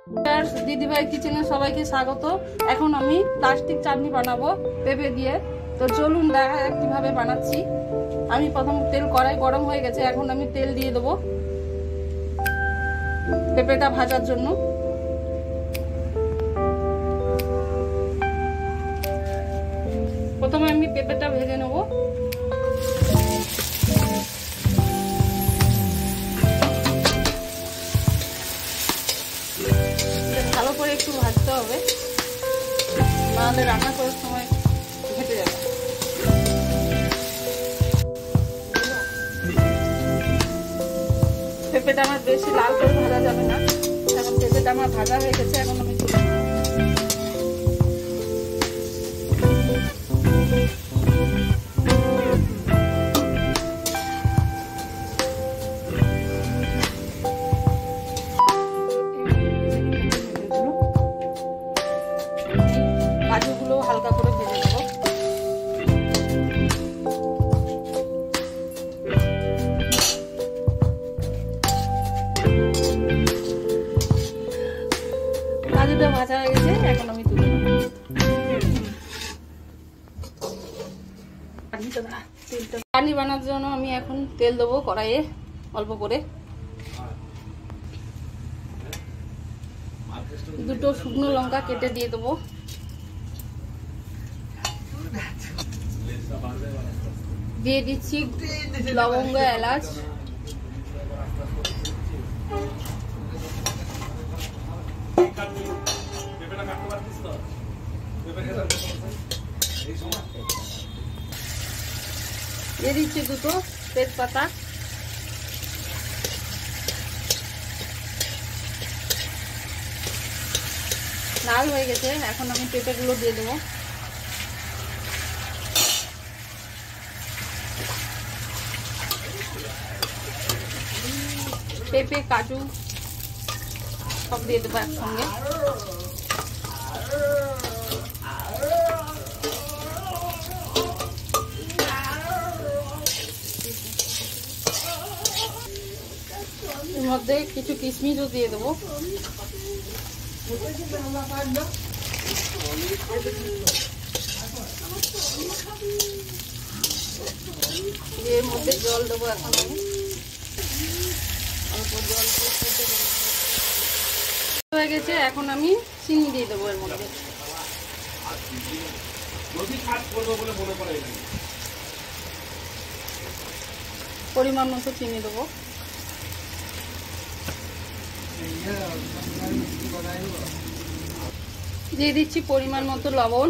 দিদিভাই কিচেনে সবাইকে স্বাগত। এখন আমি প্লাস্টিক চাটনি বানাবো পেঁপে দিয়ে। তো চলুন দেখা যাক কিভাবে বানাচ্ছি। আমি প্রথম তেল কড়াই গরম হয়ে গেছে, এখন আমি তেল দিয়ে দেবো পেঁপেটা ভাজার জন্য। প্রথমে আমি পেঁপেটা ভেজে নেব। ভালো করে একটু ভাজতে হবে, নাহলে রান্না করার সময় ঘেটে যাবে। পেঁপেটা আমার বেশি লাল করে ভাজা যাবে না। এখন পেঁপেটা আমার ভাজা হয়ে গেছে, এখন আমি কাজুগুলো হালকা করে ভেজে নেব। কাজুটা ভাজা হয়ে গেছে, এখন আমি তুলে নেব। চাটনি বানানোর জন্য আমি এখন তেল দেবো কড়াইয়ে অল্প করে। দুটো শুকনো লঙ্কা কেটে দিয়ে দেবো। দিয়ে দিচ্ছি লবঙ্গ, এলাচ, দিয়ে দিচ্ছি দুটো তেজপাতা, লাল হয়ে গেছে, এখন আমি পেঁপেগুলো দিয়ে দেবো। পেঁপে, কাজু সব দিয়ে দেবো একসঙ্গে। এর মধ্যে কিছু কিশমিশও দিয়ে দেবো। এর মধ্যে জল দেবো এখন আমি। অল্প জল দিয়ে সেদ্ধ করে হয়ে গেছে, এখন আমি চিনি দিয়ে দেবো এর মধ্যে। পরিমাণ মতো চিনি দেবো। দিয়ে দিচ্ছি পরিমাণ মতো লবণ।